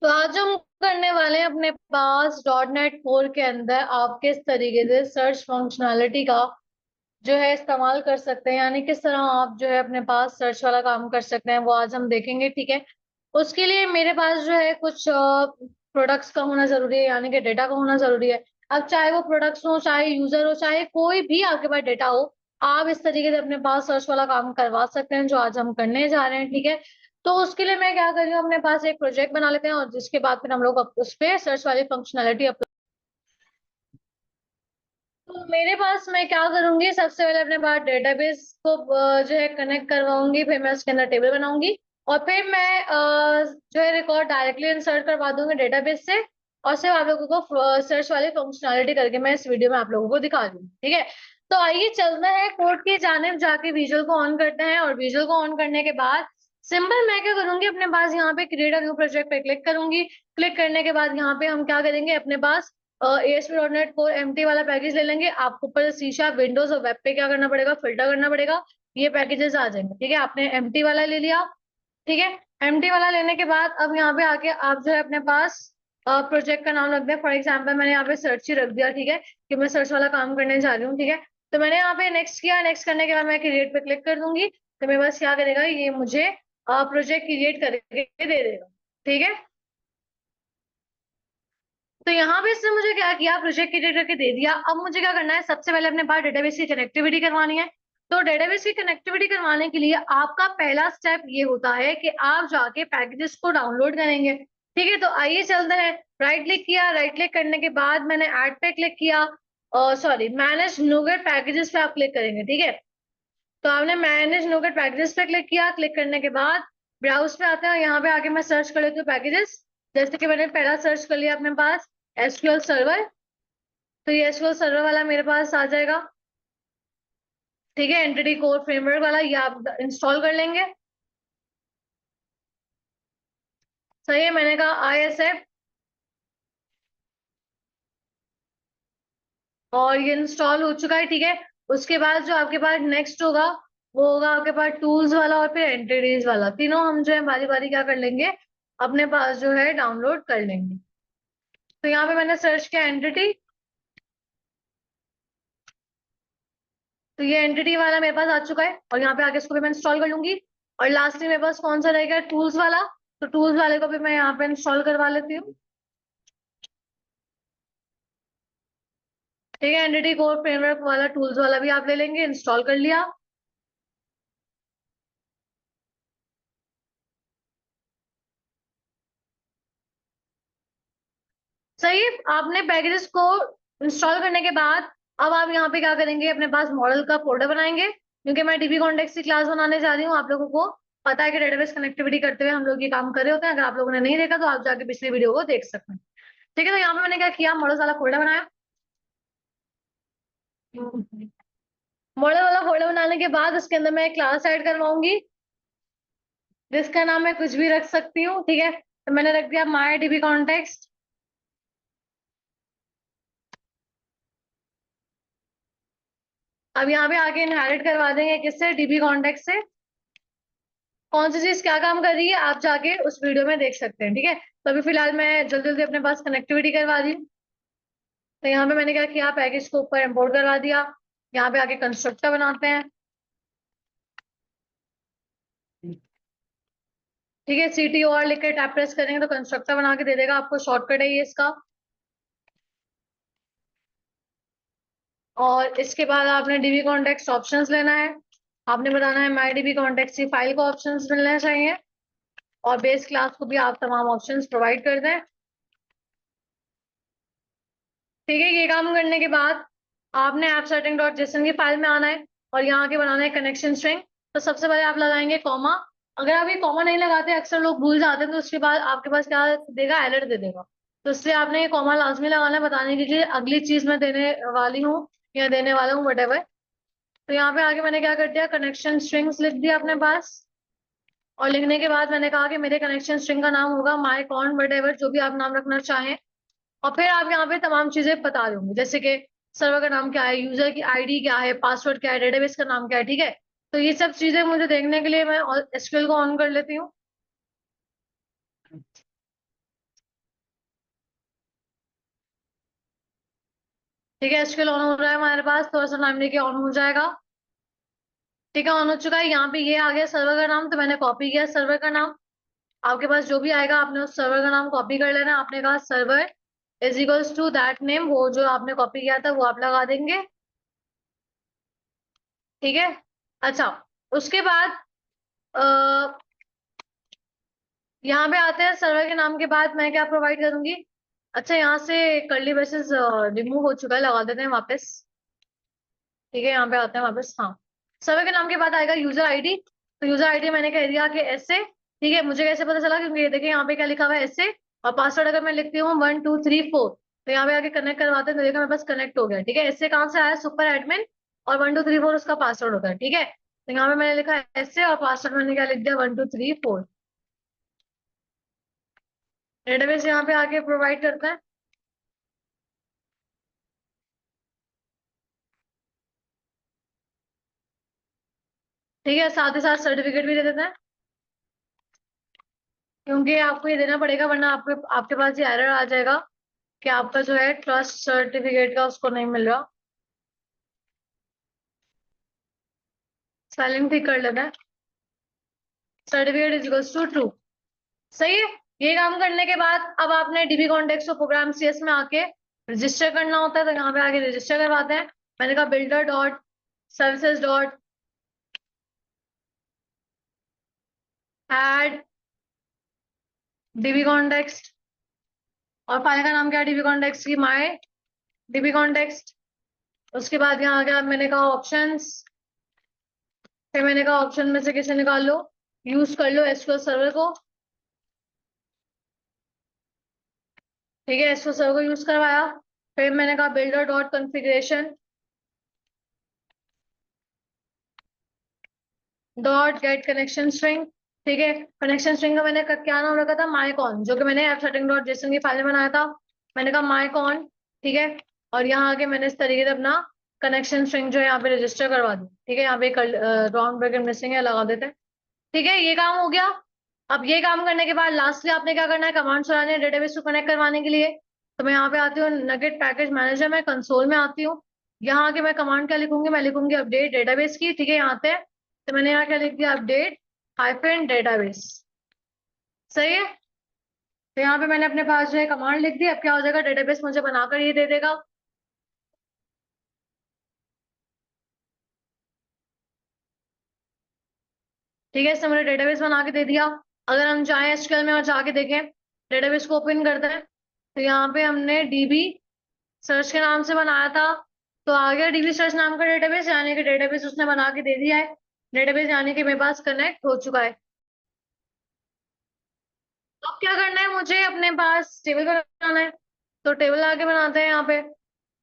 तो आज हम करने वाले हैं अपने पास डॉट नेट कोर के अंदर आप किस तरीके से सर्च फंक्शनैलिटी का जो है इस्तेमाल कर सकते हैं, यानी किस तरह आप जो है अपने पास सर्च वाला काम कर सकते हैं, वो आज हम देखेंगे। ठीक है। उसके लिए मेरे पास जो है कुछ प्रोडक्ट्स का होना जरूरी है, यानी कि डेटा का होना जरूरी है। अब चाहे वो प्रोडक्ट्स हो, चाहे यूजर हो, चाहे कोई भी आपके पास डेटा हो, आप इस तरीके से अपने पास सर्च वाला काम करवा सकते हैं, जो आज हम करने जा रहे हैं। ठीक है। तो उसके लिए मैं क्या कर रही हूँ, अपने पास एक प्रोजेक्ट बना लेते हैं और जिसके बाद फिर हम लोग उस पर सर्च वाली फंक्शनैलिटी। तो मेरे पास मैं क्या करूंगी, सबसे पहले अपने पास डेटाबेस को जो है कनेक्ट करवाऊंगी, फिर मैं उसके अंदर टेबल बनाऊंगी और फिर मैं जो है रिकॉर्ड डायरेक्टली इंसर्ट करवा दूंगी डेटाबेस से। और सिर्फ आप लोगों को सर्च वाली फंक्शनैलिटी करके मैं इस वीडियो में आप लोगों को दिखा दूंगी। ठीक है। तो आइए चलते हैं कोड की जानिब, जाके विजुअल को ऑन करते हैं और विजुअल को ऑन करने के बाद सिंपल मैं क्या करूंगी, अपने पास यहाँ पे क्रिएट अ न्यू प्रोजेक्ट पे क्लिक करूंगी। क्लिक करने के बाद यहाँ पे हम क्या करेंगे, अपने पास ASP.NET Core MT वाला पैकेज ले लेंगे। आपको ऊपर सी# विंडोज और वेब पे क्या करना पड़ेगा, फिल्टर करना पड़ेगा, ये पैकेजेस आ जाएंगे। ठीक है। आपने MT वाला ले लिया। ठीक है। MT वाला लेने के बाद अब यहाँ पे आके आप जो है अपने पास प्रोजेक्ट का नाम रख दें। फॉर एग्जाम्पल मैंने यहाँ पे सर्च ही रख दिया। ठीक है, कि मैं सर्च वाला काम करने जा रही हूँ। ठीक है। तो मैंने यहाँ पे नेक्स्ट किया, नेक्स्ट करने के बाद मैं क्रिएट पे क्लिक कर दूंगी। तो मेरे पास क्या करेगा, ये मुझे प्रोजेक्ट क्रिएट करके दे देगा। ठीक है। तो यहाँ पे इसने मुझे क्या किया, प्रोजेक्ट क्रिएट करके दे दिया। अब मुझे क्या करना है, सबसे पहले अपने पास डेटाबेस की कनेक्टिविटी करवानी है। तो डेटाबेस की कनेक्टिविटी करवाने के लिए आपका पहला स्टेप ये होता है कि आप जाके पैकेजेस को डाउनलोड करेंगे। ठीक है। तो आइए चलते हैं। राइट क्लिक किया, राइट क्लिक करने के बाद मैंने ऐड पे क्लिक किया, सॉरी मैनेज नोगेट पैकेजेस पे आप क्लिक करेंगे। ठीक है। तो आपने मैनेज नोगेट पैकेजेस पे क्लिक किया। क्लिक करने के बाद ब्राउज पे आते हैं और यहाँ पे आके मैं सर्च कर लेती हूँ पैकेजेस। जैसे कि मैंने पहला सर्च कर लिया अपने पास एसक्यूएल सर्वर। तो ये एसक्यूएल सर्वर वाला मेरे पास आ जाएगा। ठीक है। एंटिटी कोर फ्रेमवर्क वाला ये आप इंस्टॉल कर लेंगे। सही है, मैंने कहा ISF और ये इंस्टॉल हो चुका है। ठीक है। उसके बाद जो आपके पास नेक्स्ट होगा, वो होगा आपके पास टूल्स वाला और फिर एंटिटीज वाला। तीनों हम जो है बारी बारी क्या कर लेंगे, अपने पास जो है डाउनलोड कर लेंगे। तो यहाँ पे मैंने सर्च किया एंटिटी। तो ये एंटिटी वाला मेरे पास आ चुका है और यहाँ पे आके इसको भी मैं इंस्टॉल कर लूंगी। और लास्टली मेरे पास कौन सा रहेगा, टूल्स वाला। तो टूल्स वाले को भी मैं यहाँ पे इंस्टॉल करवा लेती हूँ। ठीक है। एंटिटी कोर फ्रेमवर्क वाला टूल्स वाला भी आप ले लेंगे, इंस्टॉल कर लिया। सही है। आपने पैकेजेस को इंस्टॉल करने के बाद अब आप यहाँ पे क्या करेंगे, अपने पास मॉडल का फोल्डर बनाएंगे, क्योंकि मैं डीबी कॉन्टेक्स्ट की क्लास बनाने जा रही हूँ। आप लोगों को पता है कि डेटाबेस कनेक्टिविटी करते हुए हम लोग ये काम कर रहे होते हैं। अगर आप लोगों ने नहीं देखा तो आप जाके पिछली वीडियो को देख सकते हैं। ठीक है। तो यहाँ पे मैंने क्या किया, मॉडल वाला फोल्डर बनाया। मॉडल वाला फोल्डर बनाने के बाद उसके अंदर मैं क्लास ऐड करवाऊंगी, जिसका नाम मैं कुछ भी रख सकती हूँ। ठीक है। तो मैंने रख दिया माई डीबी कॉन्टेक्स्ट। अब यहाँ पे आगे इनहेरिट करवा देंगे किससे, डीबी कॉन्टेक्स्ट से। कौन सी चीज क्या काम कर रही है आप जाके उस वीडियो में देख सकते हैं। ठीक है। तो अभी फिलहाल मैं जल्दी जल्दी अपने पास कनेक्टिविटी करवा दी। तो यहाँ पे मैंने क्या किया, पैकेज को ऊपर इंपोर्ट करवा दिया। यहाँ पे आके कंस्ट्रक्टर बनाते हैं। ठीक है। CTOR लिख के टैप प्रेस करेंगे तो कंस्ट्रक्टर बना के दे देगा आपको, शॉर्टकट है ये इसका। और इसके बाद आपने डीबी कॉन्टेक्स्ट ऑप्शंस लेना है। आपने बताना है माई डीबी कॉन्टेक्स्ट की फाइल को ऑप्शंस मिलने चाहिए और बेस क्लास को भी आप तमाम ऑप्शंस प्रोवाइड कर दें। ठीक है। ये काम करने के बाद आपने ऐप सेटिंग डॉट जेसन की फाइल में आना है और यहाँ के बनाना है कनेक्शन स्ट्रिंग। तो सबसे पहले आप लगाएंगे कॉमा। अगर आप ये कॉमा नहीं लगाते, अक्सर लोग भूल जाते हैं, तो उसके बाद आपके पास क्या देगा, एरर दे देगा। तो इसलिए आपने ये कॉमा लाजमी लगाना है, बताने के लिए अगली चीज मैं देने वाली हूँ या देने वाला हूँ वट एवर। तो यहाँ पे आगे मैंने क्या कर दिया, कनेक्शन स्ट्रिंग्स लिख दिया अपने पास। और लिखने के बाद मैंने कहा कि मेरे कनेक्शन स्ट्रिंग का नाम होगा माई कॉन वट एवर, जो भी आप नाम रखना चाहें। और फिर आप यहाँ पे तमाम चीजें बता दोगे, जैसे कि सर्वर का नाम क्या है, यूजर की आईडी क्या है, पासवर्ड क्या है, डेटाबेस का नाम क्या है। ठीक है। तो ये सब चीजें मुझे देखने के लिए मैं एसक्यूएल को ऑन कर लेती हूँ। ठीक है, एसक्यूएल ऑन हो रहा है हमारे पास, थोड़ा सा टाइम लेके ऑन हो जाएगा। ठीक है, ऑन हो चुका है। यहाँ पे ये आ गया सर्वर का नाम, तो मैंने कॉपी किया सर्वर का नाम। आपके पास जो भी आएगा आपने उस सर्वर का नाम कॉपी कर लेना। आपने कहा server is equals to that name, वो जो आपने कॉपी किया था वो आप लगा देंगे। ठीक है, अच्छा, उसके बाद यहाँ पे आते हैं। सर्वर के नाम के बाद मैं क्या प्रोवाइड करूंगी। अच्छा, यहाँ से कर्ली ब्रेसेस रिमूव हो चुका है, लगा देते हैं वापस। ठीक है, यहाँ पे आते हैं वापस। हाँ, सर्वर के नाम के बाद आएगा यूजर आईडी। तो यूजर आईडी मैंने कह दिया कि ऐसे। ठीक है, मुझे कैसे पता चला, क्योंकि ये देखिए यहाँ पे क्या लिखा हुआ है ऐसे। और पासवर्ड अगर मैं लिखती हूँ 1234, तो यहाँ पे आके कनेक्ट करवाते हैं तो देखा मेरे पास कनेक्ट हो गया। ठीक है, ऐसे कहाँ से आया, सुपर एडमिन, और 1234 उसका पासवर्ड होता है। ठीक है, तो यहाँ पे मैंने लिखा ऐसे और पासवर्ड मैंने क्या लिख दिया, 1234। डेटाबेस यहाँ पे आके प्रोवाइड करता है। ठीक है, साथ ही साथ सर्टिफिकेट भी दे देते हैं, क्योंकि आपको ये देना पड़ेगा, वरना आपके आपके पास ये एरर आ जाएगा कि आपका जो है ट्रस्ट सर्टिफिकेट का उसको नहीं मिल रहा। स्पेलिंग ठीक कर लेना है, certificate is equals to true. सही है। ये काम करने के बाद अब आपने डीबी कॉन्टेक्स्ट और प्रोग्राम सीएस में आके रजिस्टर करना होता है, तो यहाँ पे आके रजिस्टर करवाते हैं। मैंने कहा builder dot services dot add DB context, और फाइल का नाम क्या है, डीबी कॉन्टेक्स्ट की माई डीबी कॉन्टेक्स्ट। उसके बाद यहाँ आ गया, मैंने कहा ऑप्शंस, फिर मैंने कहा ऑप्शन में से किसे निकाल लो, यूज कर लो एसक्यूएल सर्वर को। ठीक है, एसक्यूएल सर्वर को यूज करवाया। फिर मैंने कहा builder dot configuration dot get connection string. ठीक है, कनेक्शन स्ट्रिंग का मैंने क्या नाम रखा था, माइकॉन, जो कि मैंने f setting.json की फाइल में बनाया था। मैंने कहा माइकॉन। ठीक है, और यहाँ आके मैंने इस तरीके से अपना कनेक्शन स्ट्रिंग जो है यहाँ पे रजिस्टर करवा दी। ठीक है, यहाँ पे राउंड ब्रैकेट मिसिंग है, लगा देते हैं। ठीक है, ये काम हो गया। अब ये काम करने के बाद लास्टली आपने क्या करना है, कमांड चलाने हैं डेटाबेस को कनेक्ट करवाने के लिए। तो मैं यहाँ पे आती हूँ नगेट पैकेज मैनेजर में, कंसोल में आती हूँ। यहाँ आके मैं कमांड क्या लिखूंगी, मैं लिखूंगी अपडेट डेटाबेस की। ठीक है, यहाँ आते हैं, तो मैंने यहाँ क्या लिख दिया, अपडेट हाइफन डेटाबेस। सही है। तो यहाँ पे मैंने अपने पास जो है कमांड लिख दी। अब क्या हो जाएगा, डेटाबेस मुझे बनाकर ये दे देगा। ठीक है, इसने मुझे डेटाबेस बना के दे दिया। अगर हम जाएं एसक्यूएल में और जाके देखें, डेटाबेस को ओपन करते हैं, तो यहाँ पे हमने डीबी सर्च के नाम से बनाया था, तो आ गया डीबी सर्च नाम का डेटाबेस, यानी कि डेटाबेस उसने बना के दे दिया है। डेटाबेस यानी कि मेरे पास कनेक्ट हो चुका है। अब क्या करना है, मुझे अपने पास टेबल बनाना है। तो टेबल आके बनाते हैं यहाँ पे।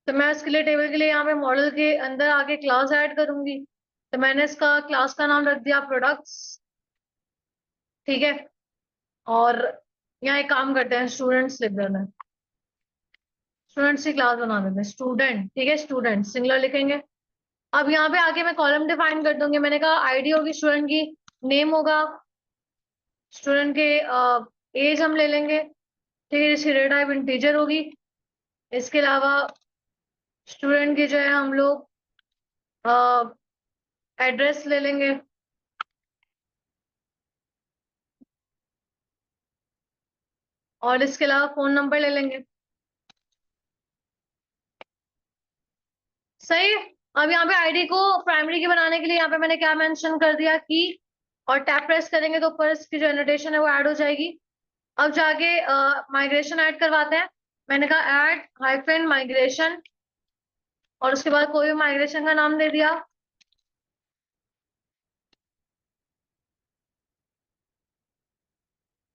तो मैं इसके लिए टेबल के लिए यहाँ पे मॉडल के अंदर आके क्लास ऐड करूंगी। तो मैंने इसका क्लास का नाम रख दिया प्रोडक्ट्स। ठीक है, और यहाँ एक काम करते हैं, स्टूडेंट्स लिख देना है, स्टूडेंट्स की क्लास बना देते हैं, स्टूडेंट। ठीक है, स्टूडेंट सिंगुलर लिखेंगे। अब यहाँ पे आके मैं कॉलम डिफाइन कर दूंगी। मैंने कहा आईडी होगी स्टूडेंट की, नेम होगा स्टूडेंट के, एज हम ले लेंगे। ठीक है, जिसकी डेटा टाइप इंटीजर होगी। इसके अलावा स्टूडेंट की जो है हम लोग एड्रेस ले लेंगे। और इसके अलावा फोन नंबर ले लेंगे। सही है। अब यहाँ पे आईडी को प्राइमरी की बनाने के लिए यहाँ पे मैंने क्या मेंशन कर दिया की, और टैब प्रेस करेंगे तो ऊपर इसकी जो एनोटेशन है वो ऐड हो जाएगी। अब जाके माइग्रेशन ऐड करवाते हैं। मैंने कहा ऐड हाइफन माइग्रेशन, और उसके बाद कोई भी माइग्रेशन का नाम दे दिया।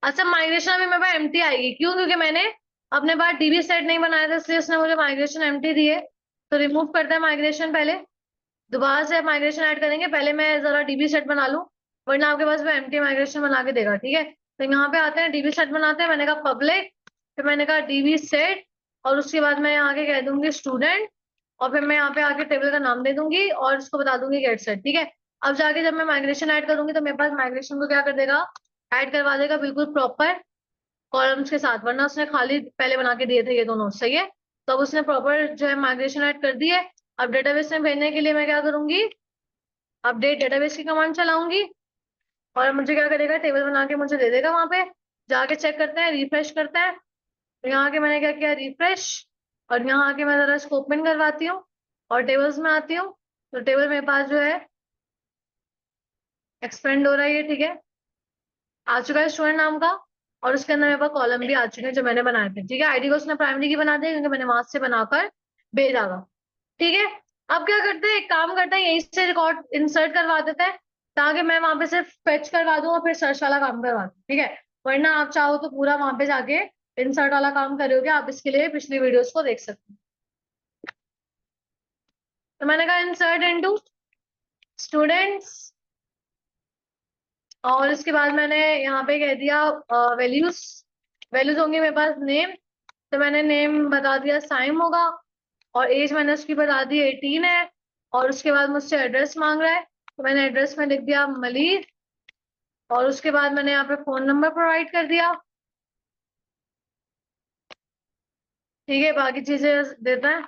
अच्छा, माइग्रेशन अभी मेरे पास एम्प्टी आएगी, क्यों, क्योंकि मैंने अपने पास डीबी सेट नहीं बनाया था, इसलिए उसने मुझे माइग्रेशन एम्प्टी दी है। तो रिमूव करते हैं माइग्रेशन पहले, दोबारा से माइग्रेशन ऐड करेंगे। पहले मैं जरा डीबी सेट बना लूं, वरना आपके पास वो एम्प्टी माइग्रेशन बना के देगा। ठीक है, तो यहाँ पे आते हैं, डीबी सेट बनाते हैं। मैंने कहा पब्लिक, फिर मैंने कहा डीबी सेट, और उसके बाद मैं यहाँ के कह दूंगी स्टूडेंट, और फिर मैं यहाँ पे आके टेबल का नाम दे दूंगी और इसको बता दूंगी गेट सेट। ठीक है, अब जाके जब मैं माइग्रेशन ऐड करूंगी तो मेरे पास माइग्रेशन को क्या कर देगा, ऐड करवा देगा बिल्कुल प्रॉपर कॉलम्स के साथ, वरना उसने खाली पहले बना के दिए थे ये दोनों। सही है। तो अब उसने प्रॉपर जो है माइग्रेशन ऐड कर दी है। अब डेटाबेस में भेजने के लिए मैं क्या करूंगी, अपडेट डेटाबेस की कमांड चलाऊंगी और मुझे क्या करेगा, टेबल बना के मुझे दे देगा। वहां पे जाके चेक करते हैं, रिफ्रेश करते हैं। तो यहाँ आके मैंने क्या किया, रिफ्रेश। और यहाँ आके मैं जरा इसको ओपन करवाती हूँ और टेबल्स में आती हूँ। तो टेबल मेरे पास जो है एक्सपेंड हो रहा है, ये ठीक है, आ चुका है स्टूडेंट नाम का। और उसके अंदर मेरे पास कॉलम भी आ चुके हैं जो मैंने बनाए थे, ठीक है। आईडी को उसने प्राइमरी की बना दिया क्योंकि मैंने वहां से बनाकर भेजा था, ठीक है। अब क्या करते हैं, एक काम करते हैं, यहीं से रिकॉर्ड इंसर्ट करवा देते हैं ताकि मैं वहां पे सिर्फ फेच करवा दूं और फिर सर्च वाला काम करवा दूं, ठीक है। वरना आप चाहो तो पूरा वहां पे जाके इंसर्ट वाला काम करोगे, आप इसके लिए पिछली वीडियोस को देख सकते हैं। तो मैंने कहा इंसर्ट इनटू स्टूडेंट्स और इसके बाद मैंने यहाँ पे कह दिया वैल्यूज। वैल्यूज होंगे मेरे पास नेम, तो मैंने नेम बता दिया साइम होगा। और एज मैंने उसकी बता दी 18 है। और उसके बाद मुझसे एड्रेस मांग रहा है, तो मैंने एड्रेस में लिख दिया मलिर। और उसके बाद मैंने यहाँ पे फोन नंबर प्रोवाइड कर दिया, ठीक है। बाकी चीजें देता है,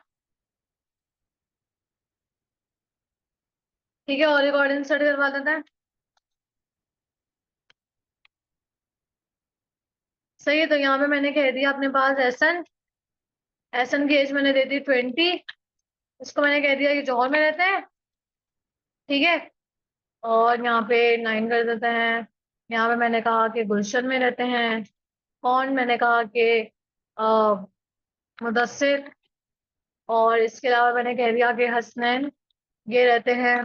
ठीक है। और रिकॉर्ड इंसर्ट करवा देता है, सही है। तो यहाँ पे मैंने कह दिया अपने पास एसन। एसन की एज मैंने दे दी 20। इसको मैंने कह दिया कि जौहर में रहते हैं, ठीक है। और यहाँ पे 9 कर देते हैं। यहाँ पे मैंने कहा कि गुलशन में रहते हैं। कौन, मैंने कहा कि मुदस्सिर। और इसके अलावा मैंने कह दिया कि हसनैन, ये रहते हैं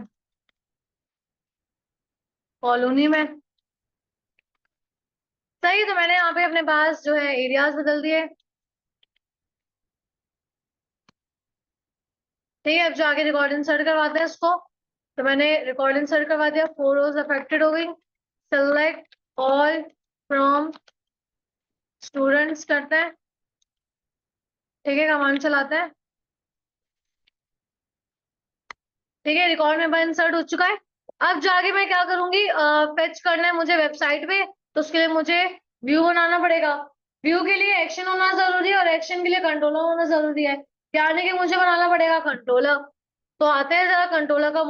कॉलोनी में, सही। तो मैंने यहाँ पे अपने पास जो है एरियाज बदल दिए, ठीक है। अब जाके रिकॉर्ड इंसर्ट करवाते हैं इसको। तो मैंने रिकॉर्ड इंसर्ट करवा दिया, 4 रोज अफेक्टेड हो गई। सेलेक्ट ऑल फ्रॉम स्टूडेंट्स करते हैं, ठीक है। कमांड चलाते हैं, ठीक है। रिकॉर्ड में बार इंसर्ट हो चुका है। अब जाके मैं क्या करूंगी, फेच करना है मुझे वेबसाइट पे, तो उसके लिए मुझे व्यू बनाना पड़ेगा। व्यू के लिए एक्शन होना जरूरी है और एक्शन के लिए कंट्रोलर होना जरूरी है, यानी कि मुझे बनाना पड़ेगा कंट्रोलर। तो आते हैं जरा कंट्रोलर का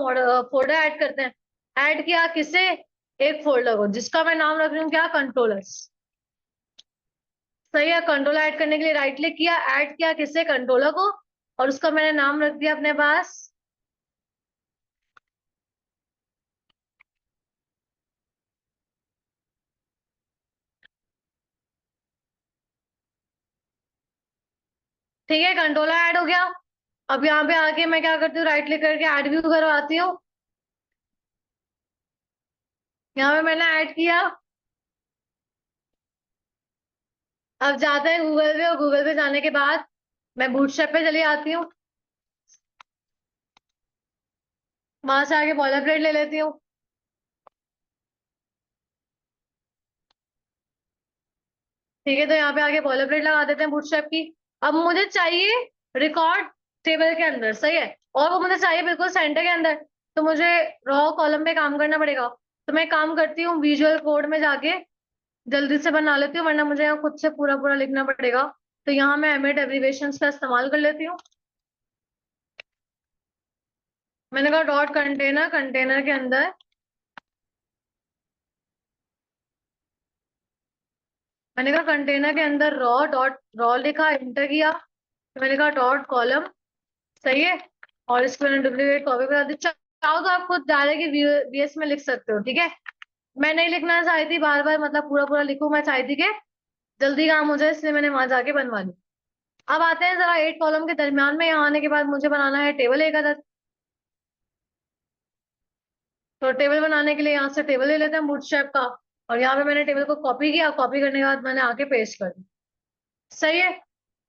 फोल्डर ऐड करते हैं। ऐड किया किसे, एक फोल्डर को जिसका मैं नाम रख रही हूँ क्या, कंट्रोलर्स, सही है। कंट्रोलर ऐड करने के लिए राइट क्लिक किया, ऐड किया किसे, कंट्रोलर को। और उसका मैंने नाम रख दिया अपने पास, ठीक है। कंट्रोलर ऐड हो गया। अब यहाँ पे आके मैं क्या करती हूँ, राइट क्लिक करके ऐड व्यू करवाती हूँ। यहाँ पे मैंने ऐड किया। अब जाते हैं गूगल पे और गूगल पे जाने के बाद मैं बूटस्ट्रैप पे चली आती हूँ। वहां से आके बॉयलरप्लेट ले लेती हूँ, ठीक है। तो यहाँ पे आके बॉयलरप्लेट लगा देते हैं बूटस्ट्रैप की। अब मुझे चाहिए रिकॉर्ड टेबल के अंदर, सही है। और वो मुझे चाहिए बिल्कुल सेंटर के अंदर। तो मुझे रॉ कॉलम पे काम करना पड़ेगा। तो मैं काम करती हूँ विजुअल कोड में जाके जल्दी से बना लेती हूँ, वरना मुझे यहाँ खुद से पूरा पूरा लिखना पड़ेगा। तो यहाँ मैं एमिट एब्रीवेशंस का इस्तेमाल कर लेती हूँ। मैंने कहा डॉट कंटेनर, कंटेनर के अंदर मैंने कहा कंटेनर के अंदर रॉ, डॉट रॉ लिखा, इंटर किया। तो मैंने कहा डॉट कॉलम, सही है। और इसको मैंने डुप्लीकेट कॉपी करा दी। चाहो तो आप खुद डायरेक्ट वीएस में लिख सकते हो, ठीक है। मैं नहीं लिखना चाहती थी बार बार, मतलब पूरा पूरा लिखूं, मैं चाहती कि जल्दी काम हो जाए, इसलिए मैंने वहां जाके बनवा ली। अब आते हैं जरा 8 कॉलम के दरमियान में। यहाँ आने के बाद मुझे बनाना है टेबल एक अदद। तो टेबल बनाने के लिए यहाँ से टेबल ले लेते हैं बूटस्ट्रैप का। और यहाँ पे मैंने टेबल को कॉपी किया, कॉपी करने के बाद मैंने आके पेस्ट कर दिया, सही है।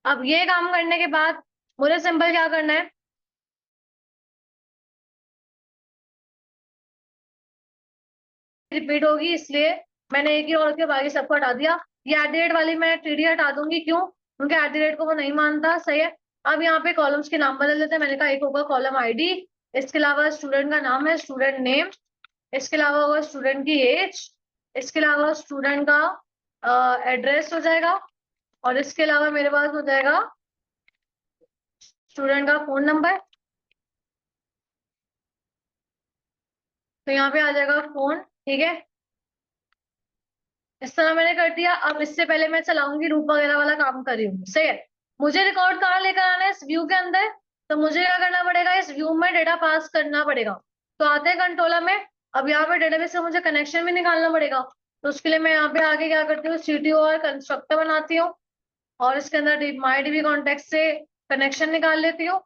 अब ये काम करने के बाद मुझे सिंपल क्या करना है, रिपीट होगी, इसलिए मैंने एक ही और के बाकी सबको हटा दिया। ये एट द रेट वाली मैं टीडी हटा दूंगी, क्यों, क्योंकि एट द रेट को वो नहीं मानता, सही है। अब यहाँ पे कॉलम्स के नाम बदल देते हैं। मैंने कहा एक होगा कॉलम आईडी, इसके अलावा स्टूडेंट का नाम है, स्टूडेंट नेम, इसके अलावा होगा स्टूडेंट की एज, इसके अलावा स्टूडेंट का एड्रेस हो जाएगा। और इसके अलावा मेरे पास हो जाएगा स्टूडेंट का फोन नंबर, तो यहाँ पे आ जाएगा फोन, ठीक है। इस तरह मैंने कर दिया। अब इससे पहले मैं चलाऊंगी रूप वगैरह वाला काम कर रही हूँ, सही है। मुझे रिकॉर्ड कहाँ लेकर आना है, इस व्यू के अंदर। तो मुझे क्या करना पड़ेगा, इस व्यू में डेटा पास करना पड़ेगा। तो आते हैं कंट्रोलर में। अब यहाँ पे डेटाबेस से मुझे कनेक्शन भी निकालना पड़ेगा। तो उसके लिए मैं यहाँ पे आगे क्या करती हूँ, सीटीओ और कंस्ट्रक्टर बनाती हूँ, और इसके अंदर माई डीबी कॉन्टेक्ट से कनेक्शन निकाल लेती हूँ,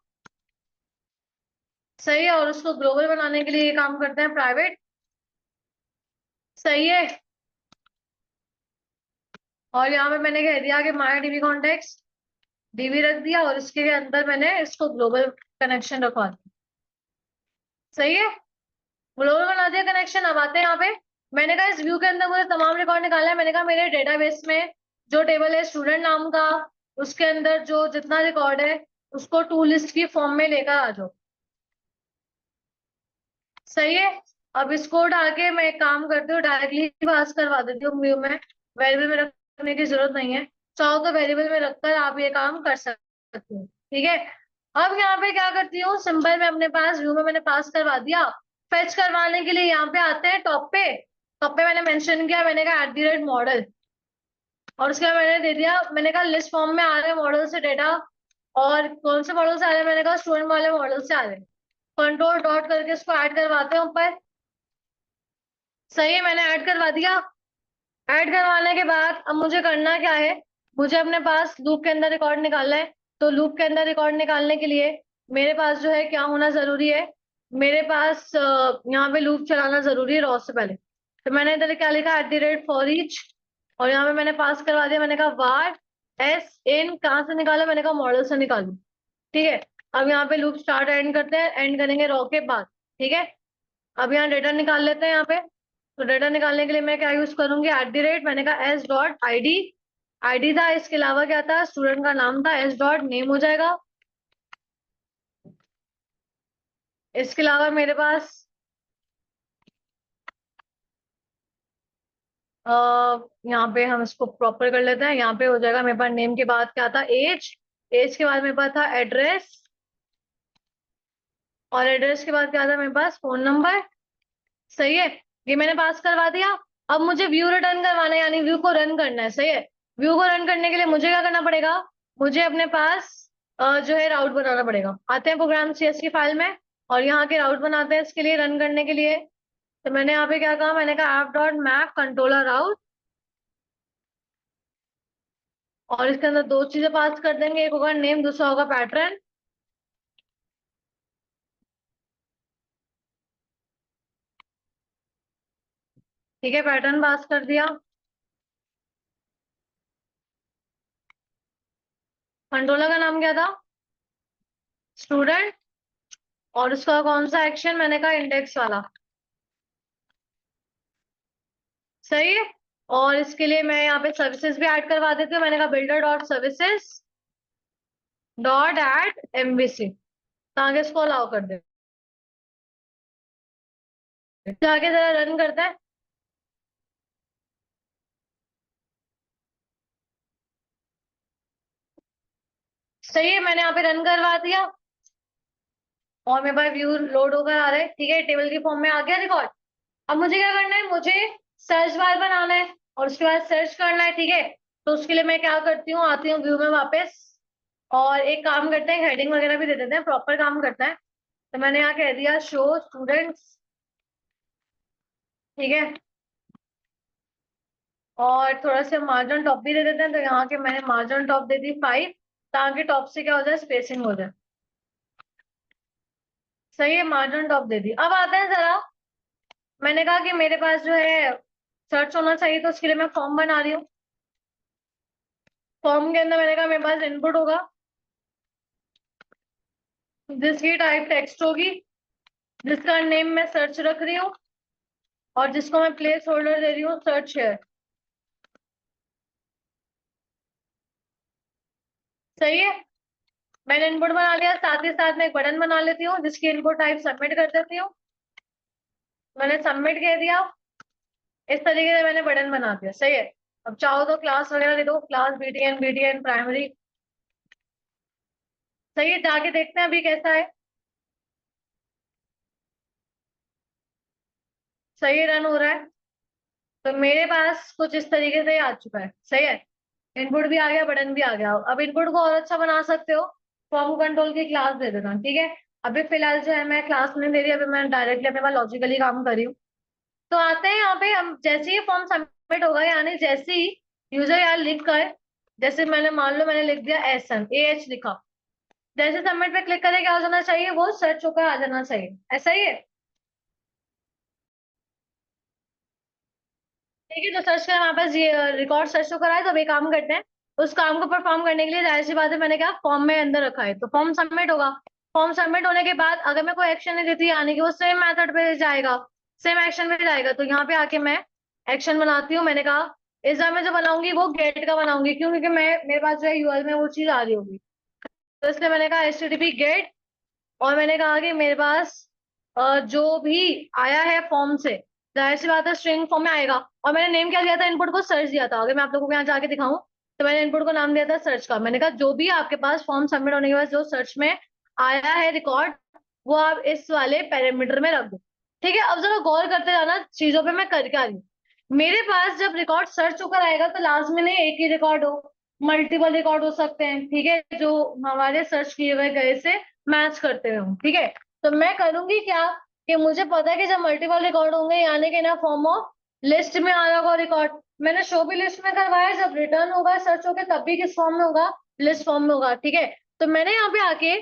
सही है। और उसको ग्लोबल बनाने के लिए ये काम करते हैं प्राइवेट, सही है। और यहाँ पे मैंने कह दिया कि माई डीबी कॉन्टेक्ट डीबी रख दिया, और इसके अंदर मैंने इसको ग्लोबल कनेक्शन रखवा दिया, सही है। ग्लोबल बना दिया कनेक्शन। अब आते हैं यहाँ पे। मैंने कहा इस व्यू के अंदर मुझे तमाम रिकॉर्ड निकालना है। मैंने कहा मेरे डेटाबेस में जो टेबल है स्टूडेंट नाम का, उसके अंदर जो जितना रिकॉर्ड है उसको टू लिस्ट की फॉर्म में लेकर आ जाओ, सही है। अब इसको उठा के मैं एक काम करती हूँ, डायरेक्टली पास करवा देती हूँ व्यू में, वेरिएबल में रखने की जरूरत नहीं है। चाहो तो वेरिएबल में रखकर आप ये काम कर सकते हो, ठीक है। अब यहाँ पे क्या करती हूँ, सिंबल में अपने पास व्यू में मैंने पास करवा दिया। फेच करवाने के लिए यहाँ पे आते हैं टॉप पे। टॉप पे मैंने मेंशन किया, मैंने कहा @मॉडल, और उसके बाद मैंने दे दिया, मैंने कहा लिस्ट फॉर्म में आ रहे मॉडल से डेटा। और कौन से मॉडल से आ रहे हैं, मैंने कहा स्टूडेंट वाले मॉडल से आ रहे हैं। कंट्रोल डॉट करके इसको ऐड करवाते हैं ऊपर, सही है। मैंने ऐड करवा दिया। ऐड करवाने के बाद अब मुझे करना क्या है, मुझे अपने पास लूप के अंदर रिकॉर्ड निकालना है। तो लूप के अंदर रिकॉर्ड निकालने के लिए मेरे पास जो है क्या होना जरूरी है, मेरे पास यहाँ पे लूप चलाना जरूरी है रॉ से पहले। तो मैंने इधर क्या लिखा, @फॉर ईच, और यहाँ पे मैंने पास करवा दिया। मैंने कहा वार एस इन, कहाँ से निकाला, मैंने कहा मॉडल से निकालू, ठीक है। अब यहाँ पे लूप स्टार्ट एंड करते हैं, एंड करेंगे रॉ के बाद, ठीक है। अब यहाँ डेटा निकाल लेते हैं यहाँ पे। तो डेटा निकालने के लिए मैं क्या यूज करूंगी, मैंने कहा s.id, आईडी था, इसके अलावा क्या था, स्टूडेंट का नाम था, s.name हो जाएगा। इसके अलावा मेरे पास यहाँ पे हम इसको प्रॉपर कर लेते हैं। यहाँ पे हो जाएगा मेरे पास नेम के बाद क्या था, एज, एज के बाद मेरे पास था एड्रेस, और एड्रेस के बाद क्या था मेरे पास, फोन नंबर, सही है। ये मैंने पास करवा दिया। अब मुझे व्यू रिटर्न करवाना है, यानी व्यू को रन करना है, सही है। व्यू को रन करने के लिए मुझे क्या करना पड़ेगा, मुझे अपने पास जो है राउट बनाना पड़ेगा। आते हैं प्रोग्राम CS की फाइल में, और यहाँ के राउट बनाते हैं इसके लिए, रन करने के लिए। तो मैंने यहाँ पे क्या कहा, मैंने कहा app.map कंट्रोलर राउट, और इसके अंदर दो चीजें पास कर देंगे, एक होगा नेम, दूसरा होगा पैटर्न, ठीक है। पैटर्न पास कर दिया। कंट्रोलर का नाम क्या था, स्टूडेंट, और उसका कौन सा एक्शन, मैंने कहा इंडेक्स वाला, सही है। और इसके लिए मैं यहाँ पे सर्विसेज भी ऐड करवा देती हूँ। मैंने कहा builder.services.add आगे इसको अलाउ कर दे। आगे जरा रन करते हैं। सही है, मैंने यहाँ पे रन करवा दिया, और मेरे पास व्यू लोड होकर आ रहा है, ठीक है। टेबल की फॉर्म में आ गया रिकॉर्ड। अब मुझे क्या करना है, मुझे सर्च बार बनाना है, और उसके बाद सर्च करना है, ठीक है। तो उसके लिए मैं क्या करती हूँ, आती हूँ व्यू में वापस, और एक काम करते हैं, हेडिंग वगैरह भी दे देते हैं, प्रॉपर काम करता है। तो मैंने यहाँ कह दिया शो स्टूडेंट्स, ठीक है। और थोड़ा सा मार्जिन टॉप भी दे देते हैं, तो यहाँ के मैंने मार्जिन टॉप दे दी 5, ताकि टॉप से क्या हो जाए, स्पेसिंग हो जाए, सही है। मार्जिन टॉप दे दी। अब आते हैं जरा, मैंने कहा कि मेरे पास जो है सर्च होना चाहिए, तो उसके लिए मैं फॉर्म बना रही हूँ। फॉर्म के अंदर मैंने कहा मेरे पास इनपुट होगा, जिसकी टाइप टेक्स्ट होगी, जिसका नेम मैं सर्च रख रही हूँ, और जिसको मैं प्लेस होल्डर दे रही हूँ सर्च है, सही है। मैंने इनपुट बना लिया, साथ ही साथ में एक बटन बना लेती हूँ, जिसकी इनपुट टाइप सबमिट कर देती हूँ। मैंने सबमिट कह दिया। इस तरीके से मैंने बटन बना दिया, सही है। अब चाहो तो क्लास वगैरह दे दो, क्लास BTN प्राइमरी, सही है, जाके देखते हैं अभी कैसा है। सही है, रन हो रहा है। तो मेरे पास कुछ इस तरीके से ही आ चुका है। सही है, इनपुट भी आ गया, बटन भी आ गया। अब इनपुट को और अच्छा बना सकते हो, फॉर्म कंट्रोल की क्लास दे देना, ठीक है। अभी फिलहाल जो है मैं क्लास नहीं दे रही, अभी मैं डायरेक्टली अपने पास लॉजिकली काम कर रही हूँ। तो आते हैं यहाँ पे, हम जैसे ही फॉर्म सबमिट होगा, यानी जैसे ही यूजर यार लिख कर, जैसे मैंने मान लो मैंने लिख दिया एसन एच लिखा, जैसे सबमिट पे क्लिक करके क्या हो जाना चाहिए, वो सर्च होकर आ जाना चाहिए। ऐसा ही है। ठीक है, तो सर्च कर हमारे पास ये रिकॉर्ड सर्च होकर आए, तो अभी काम करते हैं। उस काम को परफॉर्म करने के लिए जाहिर सी बात है, मैंने क्या फॉर्म में अंदर रखा है, तो फॉर्म सबमिट होगा। फॉर्म सबमिट होने के बाद अगर मैं कोई एक्शन नहीं देती, यानी कि वो सेम मेथड पे जाएगा, सेम एक्शन पे जाएगा, तो यहाँ पे आके मैं एक्शन बनाती हूँ। मैंने कहा इस बार मैं जो बनाऊंगी वो गेट का बनाऊंगी, क्यों? क्योंकि मैं मेरे पास जो है यूआरएल में वो चीज आ रही होगी। तो इसलिए मैंने कहा HTTP गेट, और मैंने कहा कि मेरे पास जो भी आया है फॉर्म से, जाहिर सी बात है स्ट्रिंग फॉर्म में आएगा। और मैंने नेम क्या दिया था, इनपुट को सर्च दिया था। अगर मैं आप लोगों को यहाँ जाके दिखाऊं, तो मैंने इनपुट को नाम दिया था सर्च का। मैंने कहा जो भी आपके पास फॉर्म सबमिट होने के बाद जो सर्च में आया है रिकॉर्ड, वो आप इस वाले पैरामीटर में रख दो। ठीक है, अब जरा गौर करते जाना चीजों पे मैं कर क्या रही हूँ। मेरे पास जब रिकॉर्ड सर्च होकर आएगा, तो लास्ट में नहीं एक ही रिकॉर्ड हो, मल्टीपल रिकॉर्ड हो सकते हैं, ठीक है, जो हमारे सर्च किए हुए गए से मैच करते हुए हों, ठीक है। तो मैं करूंगी क्या, कि मुझे पता है कि जब मल्टीपल रिकॉर्ड होंगे, यानी कि ना फॉर्म ऑफ लिस्ट में आ रहा होगा रिकॉर्ड, मैंने शो भी लिस्ट में करवाया, जब रिटर्न होगा सर्च होके तब भी किस फॉर्म में होगा, लिस्ट फॉर्म में होगा, ठीक है। तो मैंने यहाँ पे आके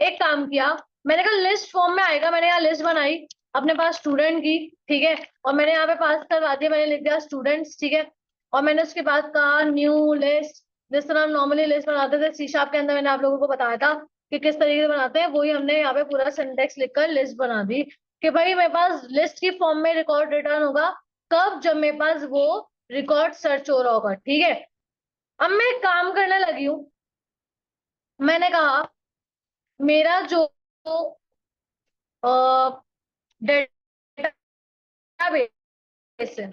एक काम किया, मैंने कहा लिस्ट फॉर्म में आएगा, मैंने यहाँ लिस्ट बनाई अपने पास स्टूडेंट की, ठीक है, और मैंने यहाँ पे पास करवा दिया, मैंने लिख दिया स्टूडेंट्स, ठीक है। और मैंने उसके बाद कहा न्यू लिस्ट, जिस तरह हम नॉर्मली लिस्ट बनाते थे सी शार्प के अंदर, मैंने आप लोगों को बताया था कि किस तरीके से बनाते हैं, वही हमने यहाँ पे पूरा सिंटेक्स लिखकर लिस्ट बना दी, कि भाई मेरे पास लिस्ट की फॉर्म में रिकॉर्ड रिटर्न होगा कब, जब मेरे पास वो रिकॉर्ड सर्च हो रहा होगा, ठीक है। अब मैं एक काम करने लगी हूँ, मैंने कहा मेरा जो डेटाबेस है,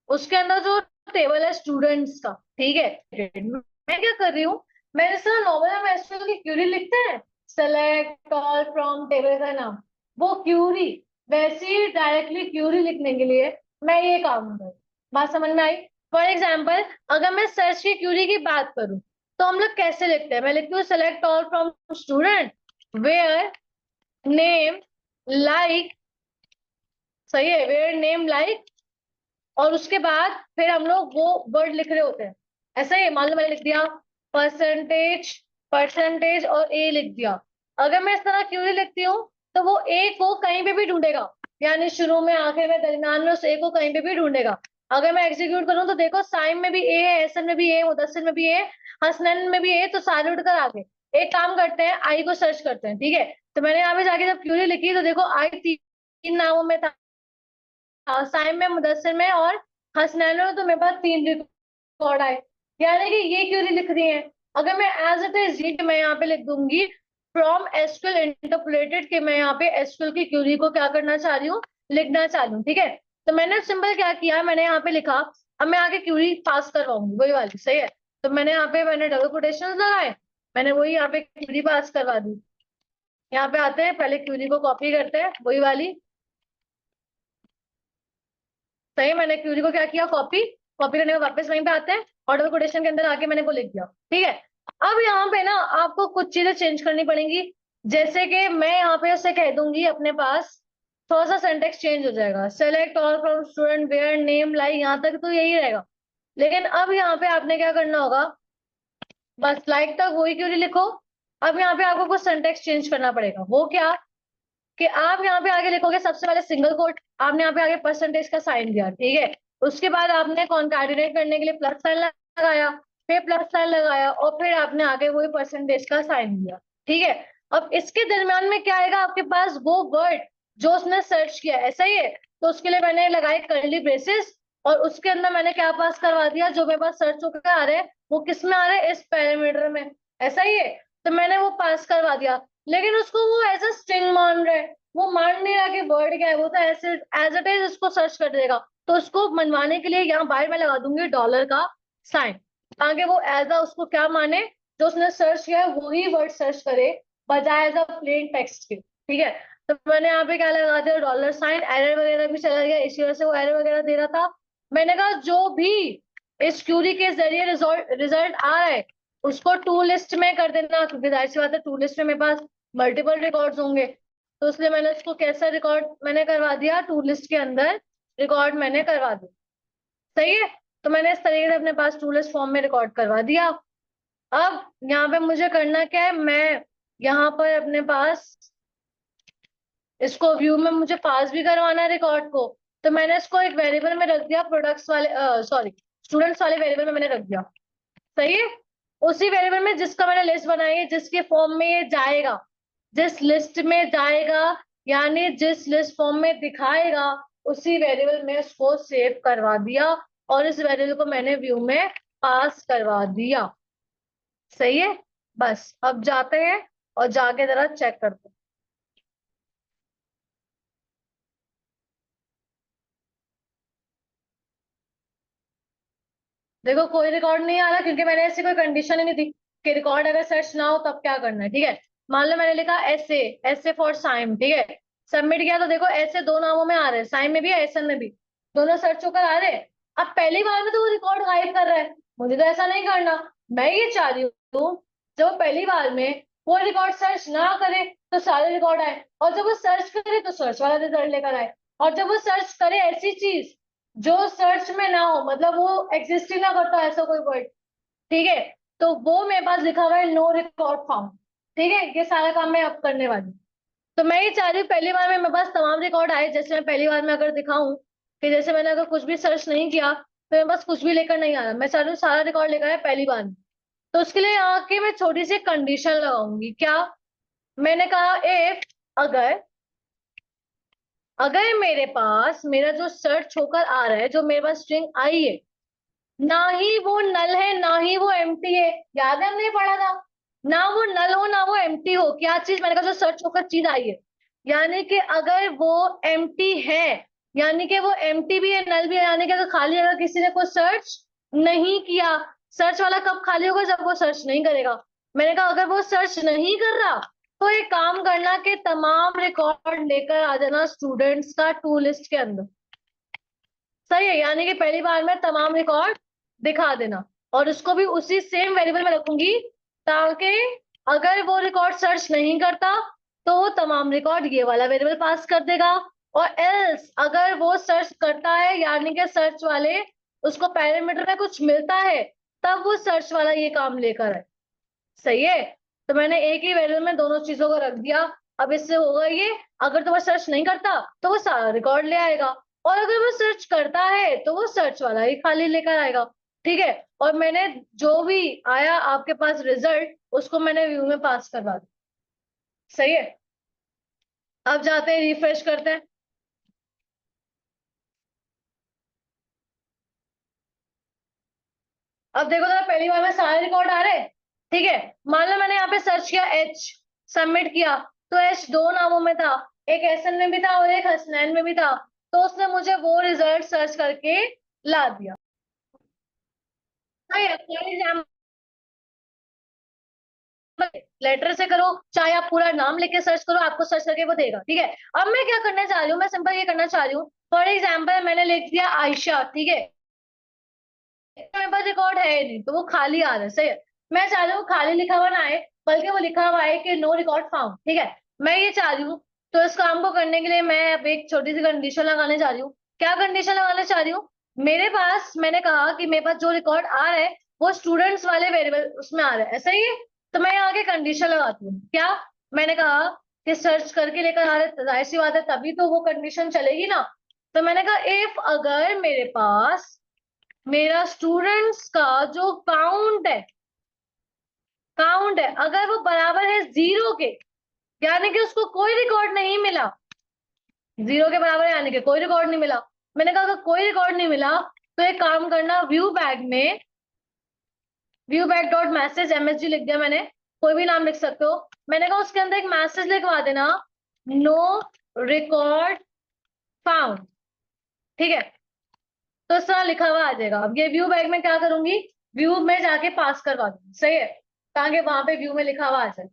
उसके अंदर जो टेबल है स्टूडेंट्स का, ठीक है, मैं क्या कर रही हूँ, मैंने सर नॉर्मल हम एसक्यूएल की क्यूरी लिखते हैं, सेलेक्ट ऑल फ्रॉम टेबल का नाम, वो क्यूरी, वैसे ही डायरेक्टली क्यूरी लिखने के लिए मैं ये काम करूँ। बात समझ में आई? फॉर एग्जाम्पल, अगर मैं सर्च की क्यूरी की बात करूँ, तो हम लोग कैसे लिखते हैं, मैं लिखती हूँ select all from student where name like, सही है, वेयर नेम लाइक, और उसके बाद फिर हम लोग वो वर्ड लिख रहे होते हैं। ऐसा ही मान लो मैंने लिख दिया परसेंटेज, परसेंटेज और ए लिख दिया। अगर मैं इस तरह क्यूरी लिखती हूँ, तो वो ए को कहीं पे भी ढूंढेगा, यानी शुरू में आखिर में दरमियान में उस ए को कहीं पे भी ढूंढेगा। अगर मैं एग्जीक्यूट करूँ, तो देखो साइम में भी ए है, एहसन में भी ए, मुदस्सिर में भी ए, हसनैन में भी ए, तो सारे उठकर आगे। एक काम करते हैं, आई को सर्च करते हैं, ठीक है। तो मैंने यहाँ पे जाके जब क्यूरी लिखी, तो देखो आई तीन नामों में था, साइम में, मुदस्सिर में और हसनैन में, तो मेरे पास 3 रिकॉर्ड आए, यानी कि ये क्यूरी लिख रही है। अगर मैं एज इट इज जी, मैं यहाँ पे लिख दूंगी फ्रॉम एसक्यूएल इंटरपोलेटेड, कि मैं यहाँ पे एसक्यूएल की क्यूरी को क्या करना चाह रही हूँ, लिखना चाह रही हूँ, ठीक है। तो मैंने सिंपल क्या किया, मैंने यहाँ पे लिखा, अब मैं आगे क्यूरी पास करवाऊंगी वही वाली, सही है। तो मैंने यहाँ पे मैंने डबल कोटेशन लगाए, मैंने वही यहाँ पे क्यूरी पास करवा दी। यहाँ पे आते हैं, पहले क्यूरी को कॉपी करते हैं, वही वाली, सही, मैंने क्यूरी को क्या किया, कॉपी, कॉपी करने के बाद वापस वहीं पे आते हैं, ऑर्डर कोटेशन के अंदर आके मैंने वो लिख दिया, ठीक है। अब यहाँ पे ना आपको कुछ चीजें चेंज करनी पड़ेंगी, जैसे कि मैं यहाँ पे उसे कह दूंगी अपने पास, थोड़ा सा सिंटेक्स चेंज हो जाएगा, select all from student where name like, यहाँ तक तो यही रहेगा। लेकिन अब यहाँ पे आपने क्या करना होगा, बस लाइक तक वही क्यूरी लिखो। अब यहाँ पे आपको कुछ सिंटेक्स चेंज करना पड़ेगा, वो क्या, कि आप यहाँ पे आगे लिखोगे सबसे पहले सिंगल कोट, आपने यहाँ पे आगे परसेंटेज का साइन दिया, ठीक है। उसके बाद आपने कॉन्कैटिनेट करने के लिए प्लस साइन लगाया, फिर प्लस साइन लगाया, और फिर आपने आगे वही परसेंटेज का साइन दिया, ठीक है। अब इसके दरमियान में क्या आएगा आपके पास, वो वर्ड जो उसने सर्च किया, ऐसा ही है। तो उसके लिए मैंने लगाई कर्ली ब्रेसेस, और उसके अंदर मैंने क्या पास करवा दिया, जो मेरे पास सर्च होकर आ रहे हैं वो किस में आ रहे हैं, इस पैरामीटर में, ऐसा ही है। तो मैंने वो पास करवा दिया, लेकिन उसको वो एज अ स्ट्रिंग मान रहा है, वो मान नहीं रहा कि वर्ड क्या है, वो तो ऐसे एज इट इज उसको सर्च कर देगा। तो उसको मनवाने के लिए यहाँ बाहर मैं लगा दूंगी डॉलर का साइन, ताकि वो एज अ उसको क्या माने, जो उसने सर्च किया है वही वर्ड सर्च करे, बजाय एज अ प्लेन टेक्स्ट के, ठीक है। तो मैंने यहाँ पे क्या लगा दिया, $, एरर वगैरह भी चला गया, इसी वजह से वो एरर वगैरह दे रहा था। मैंने कहा जो भी इस क्यूरी के जरिए रिजल्ट आ रहा है उसको टू लिस्ट में कर देना, क्योंकि जाहिर सी बात है टू लिस्ट में मेरे पास मल्टीपल रिकॉर्ड्स होंगे। तो इसलिए मैंने उसको कैसा रिकॉर्ड मैंने करवा दिया, टू लिस्ट के अंदर रिकॉर्ड मैंने करवा दिया। सही है। तो मैंने इस तरीके से अपने पास टू लिस्ट फॉर्म में रिकॉर्ड करवा दिया। अब यहाँ पे मुझे करना क्या है, मैं यहाँ पर अपने पास इसको व्यू में मुझे पास भी करवाना है रिकॉर्ड को। तो मैंने इसको एक वेरिएबल में रख दिया, प्रोडक्ट्स वाले सॉरी स्टूडेंट्स वाले वेरिएबल में मैंने रख दिया। सही है। उसी वेरिएबल में जिसका मैंने लिस्ट बनाई है, जिसके फॉर्म में ये जाएगा, जिस लिस्ट में जाएगा यानी जिस लिस्ट फॉर्म में दिखाएगा, उसी वेरिएबल में उसको सेव करवा दिया और इस वेरिएबल को मैंने व्यू में पास करवा दिया। सही है। बस अब जाते हैं और जाके जरा चेक करते हैं। देखो कोई रिकॉर्ड नहीं आ रहा, क्योंकि मैंने ऐसी कोई कंडीशन ही नहीं दी कि रिकॉर्ड अगर सर्च ना हो तब क्या करना है। ठीक है। मान लो मैंने लिखा ऐसे, ऐसे फॉर साइम, ठीक है, सबमिट किया तो देखो ऐसे दो नामों में आ रहे हैं, साइम में भी एसन में भी, दोनों सर्च होकर आ रहे हैं। अब पहली बार में तो वो रिकॉर्ड गायब कर रहा है, मुझे तो ऐसा नहीं करना। मैं ये चाह रही हूँ जब पहली बार में कोई रिकॉर्ड सर्च ना करे तो सारे रिकॉर्ड आए, और जब वो सर्च करे तो सर्च वाला रिजल्ट लेकर आए, और जब वो सर्च करे ऐसी चीज जो सर्च में ना हो, मतलब वो एग्जिस्ट ही ना करता ऐसा कोई वर्ड, ठीक है, तो वो मेरे पास लिखा हुआ है नो रिकॉर्ड फाउंड। ठीक है, ये सारा काम मैं अब करने वाली हूँ। तो मैं ये चाह रही हूँ पहली बार में मेरे पास तमाम रिकॉर्ड आए, जैसे मैं पहली बार में अगर दिखाऊं कि जैसे मैंने अगर कुछ भी सर्च नहीं किया तो मेरे पास कुछ भी लेकर नहीं आ रहा, मैं चाह रही हूँ सारा रिकॉर्ड लेकर आया पहली बार में। तो उसके लिए आके मैं छोटी सी कंडीशन लगाऊंगी। क्या? मैंने कहा इफ, अगर अगर मेरे पास मेरा जो सर्च होकर आ रहा है, जो मेरे पास स्ट्रिंग आई है, ना ही वो नल है ना ही वो एम्प्टी है, याद है हमने पढ़ा था, ना वो नल हो ना वो एम्प्टी हो, क्या चीज, मैंने कहा जो सर्च होकर चीज आई है, यानी कि अगर वो एम्प्टी है, यानी कि वो एम्प्टी भी है नल भी है, यानी कि अगर खाली, अगर किसी ने कोई सर्च नहीं किया, सर्च वाला कब खाली होगा, जब वो सर्च नहीं करेगा। मैंने कहा अगर वो सर्च नहीं कर रहा तो एक काम करना कि तमाम रिकॉर्ड लेकर आ जाना स्टूडेंट्स का टू लिस्ट के अंदर। सही है, यानी कि पहली बार में तमाम रिकॉर्ड दिखा देना, और उसको भी उसी सेम वेरिएबल में रखूंगी, ताकि अगर वो रिकॉर्ड सर्च नहीं करता तो वो तमाम रिकॉर्ड ये वाला वेरिएबल पास कर देगा, और एल्स अगर वो सर्च करता है यानी कि सर्च वाले उसको पैरामीटर में कुछ मिलता है, तब वो सर्च वाला ये काम लेकर आए। सही है। तो मैंने एक ही वेरिएबल में दोनों चीजों को रख दिया। अब इससे होगा ये, अगर तो वो सर्च नहीं करता तो वो सारा रिकॉर्ड ले आएगा, और अगर वो सर्च करता है तो वो सर्च वाला ही खाली लेकर आएगा। ठीक है। और मैंने जो भी आया आपके पास रिजल्ट, उसको मैंने व्यू में पास करवा दिया। सही है। अब जाते हैं रिफ्रेश करते हैं। अब देखो जरा, पहली बार में सारे रिकॉर्ड आ रहे हैं। ठीक है। मान लो मैंने यहाँ पे सर्च किया एच, सबमिट किया, तो एच दो नामों में था, एक एसएन में भी था और एक हसनैन में भी था, तो उसने मुझे वो रिजल्ट सर्च करके ला दिया। फॉर एग्जाम्पल लेटर से करो, चाहे आप पूरा नाम लिख के सर्च करो, आपको सर्च करके वो देगा। ठीक है। अब मैं क्या करना चाह रही हूँ, मैं सिंपल ये करना चाह रही हूँ, फॉर एग्जाम्पल मैंने लिख दिया आयशा, ठीक है, मेरे पास रिकॉर्ड है नहीं तो वो खाली आ रहा है। सही है। मैं चाह रही हूँ खाली लिखा हुआ ना आए, बल्कि वो लिखा हुआ है कि नो रिकॉर्ड फाउंड। ठीक है। मैं ये चाह रही हूँ, तो इस काम को करने के लिए मैं अब एक छोटी सी कंडीशन लगाने जा रही हूँ। क्या कंडीशन लगाने चाह रही हूँ, मेरे पास, मैंने कहा कि मेरे पास जो रिकॉर्ड आ रहा है वो स्टूडेंट्स वाले वेरिएबल उसमें आ रहा है, ऐसा ही है। तो मैं यहाँ आगे कंडीशन लगाती हूँ। क्या? मैंने कहा कि सर्च करके लेकर आ रहे, जाहिर सी बात है तभी तो वो कंडीशन चलेगी ना। तो मैंने कहा इफ, अगर मेरे पास मेरा स्टूडेंट्स का जो काउंट है अगर वो बराबर है जीरो के, यानी कि उसको कोई रिकॉर्ड नहीं मिला, जीरो के बराबर है यानी कि कोई रिकॉर्ड नहीं मिला। मैंने कहा अगर कोई रिकॉर्ड नहीं मिला तो एक काम करना, व्यू बैग में view bag dot message MSG लिख दिया मैंने, कोई भी नाम लिख सकते हो। मैंने कहा उसके अंदर एक मैसेज लिखवा देना, नो रिकॉर्ड फाउंड। ठीक है। तो इस तरह लिखा हुआ आ जाएगा। अब ये व्यू बैग में क्या करूंगी, व्यू में जाके पास करवा दूंगी। सही है, ताकि वहां पे व्यू में लिखा हुआ आ जाए।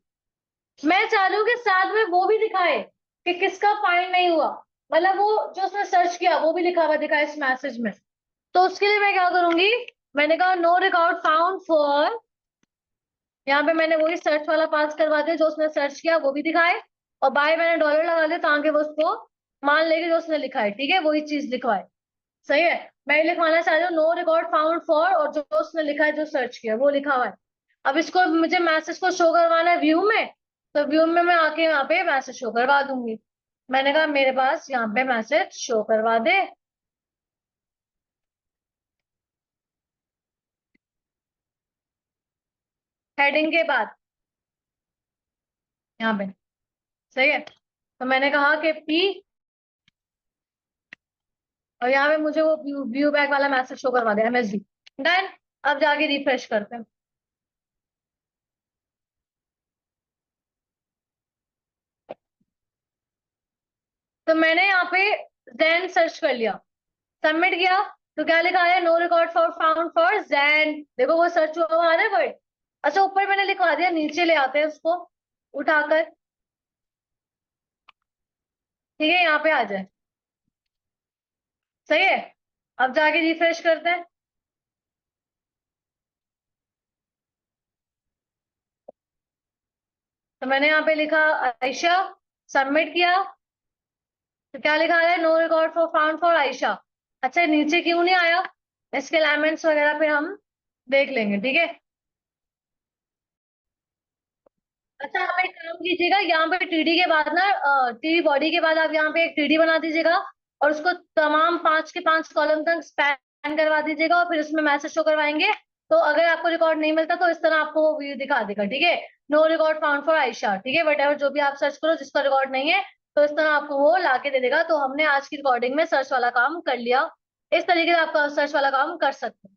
मैं चाह रही हूँ कि साथ में वो भी दिखाए कि किसका फाइंड नहीं हुआ, मतलब वो जो उसने सर्च किया वो भी लिखा हुआ दिखाए इस मैसेज में। तो उसके लिए मैं क्या करूंगी, मैंने कहा नो रिकॉर्ड फाउंड फॉर, यहाँ पे मैंने वही सर्च वाला पास करवा दिया, जो उसने सर्च किया वो भी दिखाए, और बाय मैंने डॉलर लगा दिया ताकि वो उसको मान लेगी जो उसने लिखा है, ठीक है, वही चीज लिखवाए। सही है। मैं ये लिखवाना चाह रही हूँ नो रिकॉर्ड फाउंड फॉर, और जो उसने लिखा है जो सर्च किया वो लिखा हुआ है। अब इसको मुझे मैसेज को शो करवाना है व्यू में, तो व्यू में मैं आके यहाँ पे मैसेज शो करवा दूंगी। मैंने कहा मेरे पास यहाँ पे मैसेज शो करवा दे, हेडिंग के बाद यहाँ पे। सही है। तो मैंने कहा कि पी, और यहाँ पे मुझे वो व्यू व्यू बैक वाला मैसेज शो करवा दे, एमएसबी। डन। अब जाके रिफ्रेश करते हैं। तो मैंने यहाँ पे जैन सर्च कर लिया, सबमिट किया, तो क्या लिखा है, no record for found for Jain. देखो वो सर्च हुआ हुआ आ रहा है वर्ड। अच्छा ऊपर मैंने लिखवा दिया, नीचे ले आते हैं उसको उठाकर। ठीक है, यहाँ पे आ जाए। सही है। अब जाके रिफ्रेश करते हैं। तो मैंने यहाँ पे लिखा आयशा, सबमिट किया, तो क्या लिखा है, no record for found for Ayesha. अच्छा नीचे क्यों नहीं आया, इसके एलिमेंट्स वगैरह पे हम देख लेंगे, ठीक है। अच्छा आप एक काम कीजिएगा, यहाँ पे टीडी के बाद ना, टीडी बॉडी के बाद आप यहाँ पे एक टीडी बना दीजिएगा, और उसको तमाम 5 के 5 कॉलम तक स्पैन करवा दीजिएगा, और फिर उसमें मैसेज शो करवाएंगे। तो अगर आपको रिकॉर्ड नहीं मिलता तो इस तरह आपको वो व्यू दिखा देगा, ठीक है। No record found for Ayesha, ठीक है, वट जो भी आप सर्च करो जिसका रिकॉर्ड नहीं है, तो इस तरह आपको वो ला के दे देगा। तो हमने आज की रिकॉर्डिंग में सर्च वाला काम कर लिया। इस तरीके से आपका सर्च वाला काम कर सकते हैं।